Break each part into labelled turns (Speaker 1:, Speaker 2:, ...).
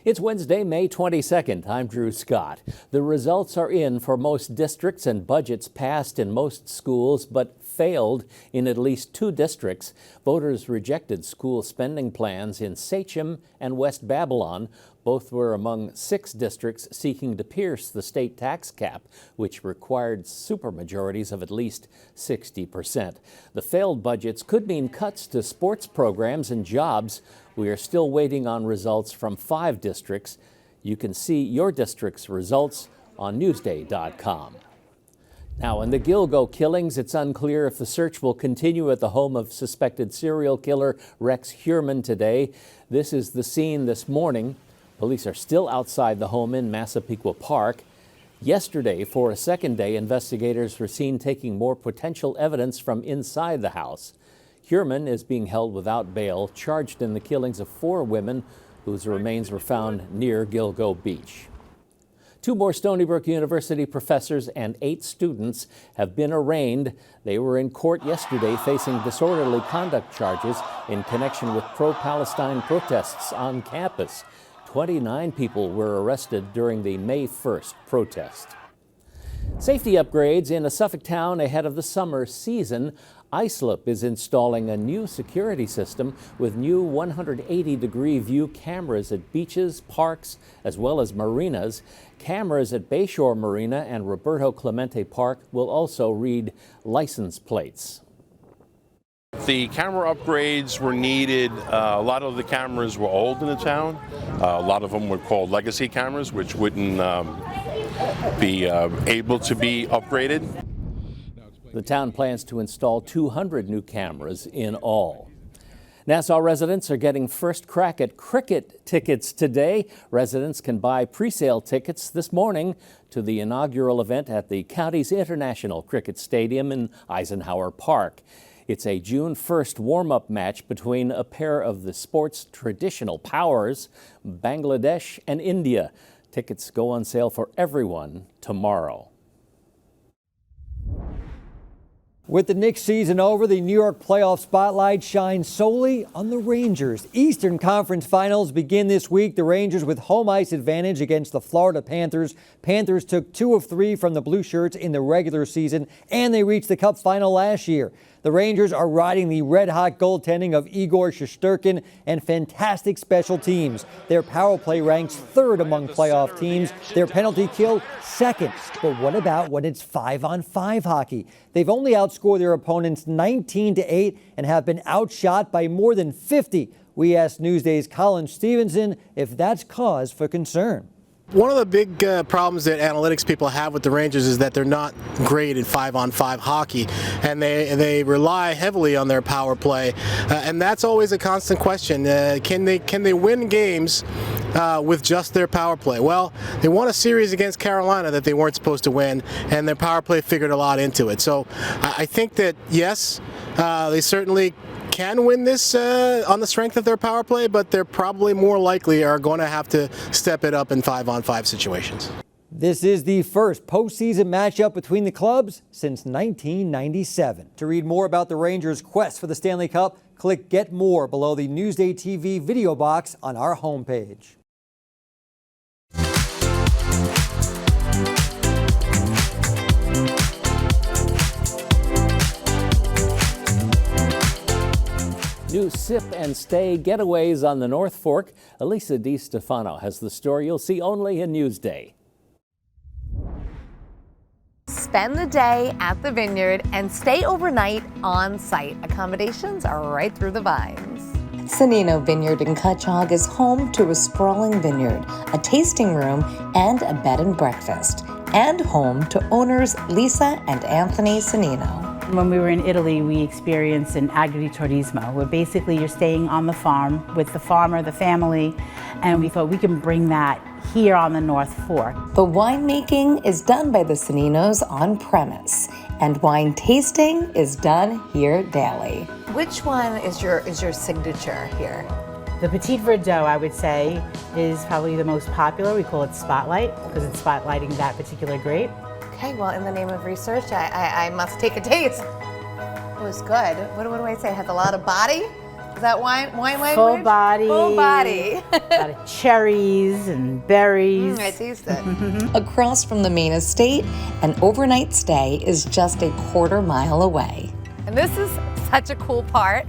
Speaker 1: It's Wednesday, May 22nd. I'm Drew Scott. The results are in for most districts and budgets passed in most schools, but failed in at least 2 districts. Voters rejected school spending plans in Sachem and West Babylon. Both were among 6 districts seeking to pierce the state tax cap, which required supermajorities of at least 60%. The failed budgets could mean cuts to sports programs and jobs. We are still waiting on results from 5 districts. You can see your district's results on Newsday.com. Now, in the Gilgo killings, it's unclear if the search will continue at the home of suspected serial killer Rex Heuermann today. This is the scene this morning. Police are still outside the home in Massapequa Park. Yesterday, for a second day, investigators were seen taking more potential evidence from inside the house. Heuermann is being held without bail, charged in the killings of 4 women whose remains were found near Gilgo Beach. 2 more Stony Brook University professors and 8 students have been arraigned. They were in court yesterday facing disorderly conduct charges in connection with pro-Palestine protests on campus. 29 people were arrested during the May 1st protest. Safety upgrades in a Suffolk town ahead of the summer season. Islip is installing a new security system with new 180-degree view cameras at beaches, parks, as well as marinas. Cameras at Bayshore Marina and Roberto Clemente Park will also read license plates.
Speaker 2: The camera upgrades were needed. A lot of the cameras were old in the town. A lot of them were called legacy cameras, which wouldn't be able to be upgraded.
Speaker 1: The town plans to install 200 new cameras in all. Nassau residents are getting first crack at cricket tickets today. Residents can buy pre-sale tickets this morning to the inaugural event at the county's International Cricket Stadium in Eisenhower Park. It's a June 1st warm-up match between a pair of the sport's traditional powers, Bangladesh and India. Tickets go on sale for everyone tomorrow.
Speaker 3: With the Knicks season over, the New York playoff spotlight shines solely on the Rangers. Eastern Conference Finals begin this week. The Rangers with home ice advantage against the Florida Panthers. Panthers took 2 of 3 from the Blue Shirts in the regular season, and they reached the Cup final last year. The Rangers are riding the red-hot goaltending of Igor Shesterkin and fantastic special teams. Their power play ranks 3rd among playoff teams. Their penalty kill 2nd. But what about when it's 5-on-5 hockey? They've only outscored their opponents 19-8 and have been outshot by more than 50. We asked Newsday's Colin Stevenson if that's cause for concern.
Speaker 4: One of the big problems that analytics people have with the Rangers is that they're not great in 5-on-5 hockey, and they rely heavily on their power play, and that's always a constant question. Can they win games with just their power play? Well, they won a series against Carolina that they weren't supposed to win, and their power play figured a lot into it. So I think that yes, they certainly can win this on the strength of their power play, but they're probably more likely are going to have to step it up in 5-on-5 situations.
Speaker 3: This is the first postseason matchup between the clubs since 1997. To read more about the Rangers' quest for the Stanley Cup, click Get More below the Newsday TV video box on our homepage.
Speaker 1: New sip and stay getaways on the North Fork. Elisa DiStefano has the story you'll see only in Newsday.
Speaker 5: Spend the day at the vineyard and stay overnight on site. Accommodations are right through the vines.
Speaker 6: Cennino Vineyard in Cutchogue is home to a sprawling vineyard, a tasting room, and a bed and breakfast, and home to owners Lisa and Anthony Cennino.
Speaker 7: When we were in Italy, we experienced an agriturismo, where basically you're staying on the farm with the farmer, the family, and we thought we can bring that here on the North Fork.
Speaker 6: The winemaking is done by the Cenninos on premise, and wine tasting is done here daily.
Speaker 5: Which one is your signature here?
Speaker 7: The Petit Verdot, I would say, is probably the most popular. We call it Spotlight because it's spotlighting that particular grape.
Speaker 5: Okay, well, in the name of research, I must take a taste. It was good. What do I say? It has a lot of body? Is that wine
Speaker 7: Full
Speaker 5: range?
Speaker 7: body.
Speaker 5: Full body.
Speaker 7: A lot of cherries and berries.
Speaker 5: I taste it.
Speaker 6: Across from the main estate, an overnight stay is just a quarter-mile away.
Speaker 5: And this is such a cool part.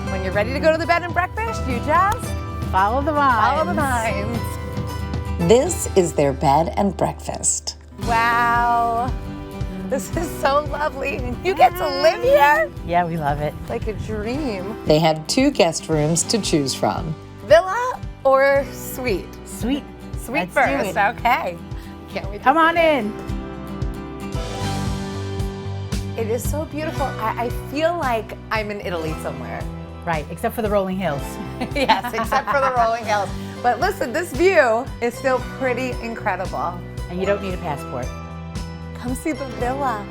Speaker 5: When you're ready to go to the bed and breakfast, you just
Speaker 7: Follow the vines.
Speaker 5: follow the vines.
Speaker 6: This is their bed and breakfast.
Speaker 5: Wow. This is so lovely. You get to live here?
Speaker 7: Yeah, we love it.
Speaker 5: It's like a dream.
Speaker 6: They have 2 guest rooms to choose from.
Speaker 5: Villa or suite?
Speaker 7: Sweet.
Speaker 5: Suite
Speaker 7: Let's
Speaker 5: first,
Speaker 7: do it.
Speaker 5: okay. Can't wait to
Speaker 7: Come
Speaker 5: see
Speaker 7: on in.
Speaker 5: It is so beautiful. I feel like I'm in Italy somewhere.
Speaker 7: Right, except for the rolling hills.
Speaker 5: Yes, except for the rolling hills. But listen, this view is still pretty incredible.
Speaker 7: And you don't need a passport.
Speaker 5: Come see the villa.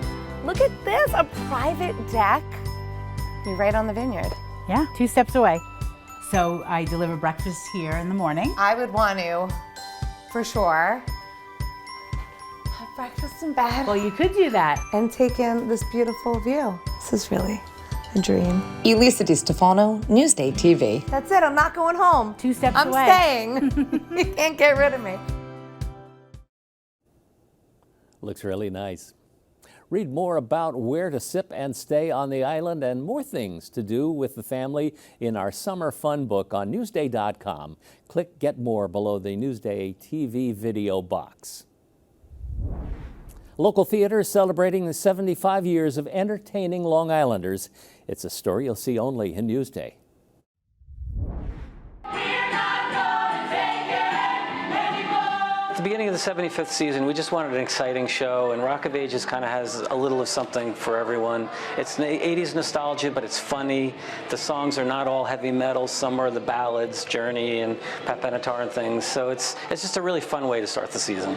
Speaker 5: Look at this, a private deck. You're right on the vineyard.
Speaker 7: Yeah, 2 steps away. So I deliver breakfast here in the morning.
Speaker 5: I would want to, for sure, have breakfast in bed
Speaker 7: Well, you could do that.
Speaker 5: and take in this beautiful view. This is really a dream.
Speaker 6: Elisa DiStefano, Newsday TV.
Speaker 5: That's it, I'm not going home.
Speaker 7: 2 steps
Speaker 5: I'm
Speaker 7: away.
Speaker 5: staying. You can't get rid of me.
Speaker 1: Looks really nice. Read more about where to sip and stay on the island and more things to do with the family in our summer fun book on Newsday.com. Click Get More below the Newsday TV video box. Local theater is celebrating the 75 years of entertaining Long Islanders. It's a story you'll see only in Newsday.
Speaker 8: At the beginning of the 75th season, we just wanted an exciting show, and Rock of Ages kind of has a little of something for everyone. It's 80s nostalgia, but it's funny. The songs are not all heavy metal. Some are the ballads, Journey and Pat Benatar and things. So it's just a really fun way to start the season.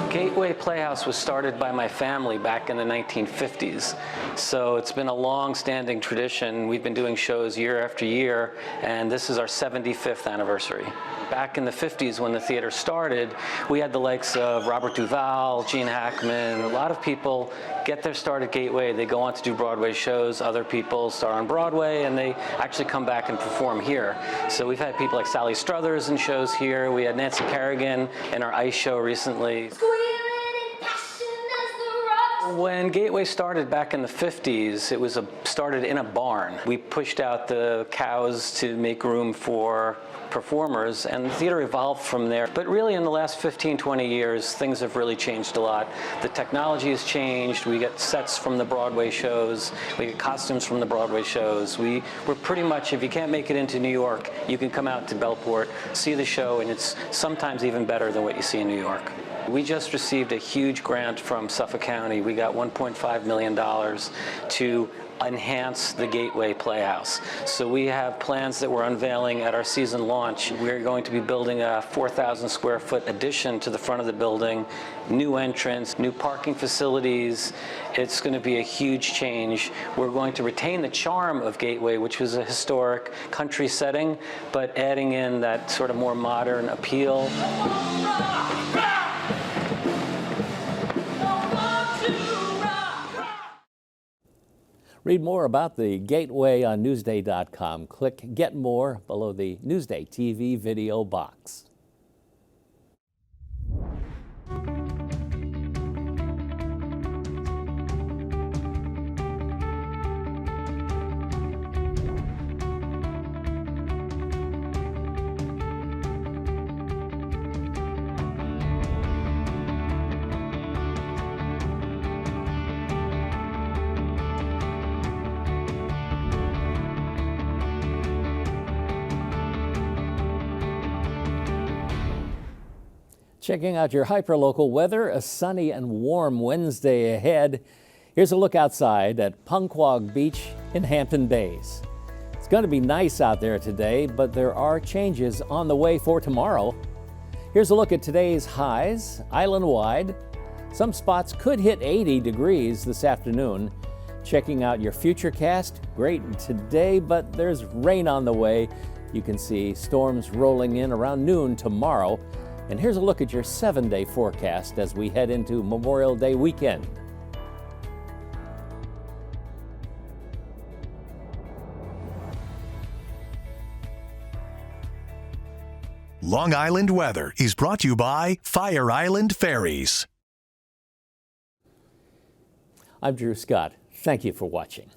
Speaker 8: Gateway Playhouse was started by my family back in the 1950s. So it's been a long-standing tradition. We've been doing shows year after year, and this is our 75th anniversary. Back in the 50s when the theater started, we had the likes of Robert Duvall, Gene Hackman. A lot of people get their start at Gateway. They go on to do Broadway shows. Other people start on Broadway, and they actually come back and perform here. So we've had people like Sally Struthers in shows here. We had Nancy Kerrigan in our Ice show recently. When Gateway started back in the 50s, it was started in a barn. We pushed out the cows to make room for performers, and the theater evolved from there. But really in the last 15, 20 years, things have really changed a lot. The technology has changed. We get sets from the Broadway shows. We get costumes from the Broadway shows. We're pretty much, if you can't make it into New York, you can come out to Bellport, see the show, and it's sometimes even better than what you see in New York. We just received a huge grant from Suffolk County. We got $1.5 million to enhance the Gateway Playhouse. So we have plans that we're unveiling at our season launch. We're going to be building a 4,000 square foot addition to the front of the building, new entrance, new parking facilities. It's going to be a huge change. We're going to retain the charm of Gateway, which was a historic country setting, but adding in that sort of more modern appeal.
Speaker 1: Read more about the Gateway on Newsday.com. Click Get More below the Newsday TV video box. Checking out your hyperlocal weather, a sunny and warm Wednesday ahead. Here's a look outside at Punkwag Beach in Hampton Bays. It's going to be nice out there today, but there are changes on the way for tomorrow. Here's a look at today's highs, island-wide. Some spots could hit 80 degrees this afternoon. Checking out your futurecast, great today, but there's rain on the way. You can see storms rolling in around noon tomorrow. And here's a look at your 7-day forecast as we head into Memorial Day weekend.
Speaker 9: Long Island weather is brought to you by Fire Island Ferries.
Speaker 1: I'm Drew Scott. Thank you for watching.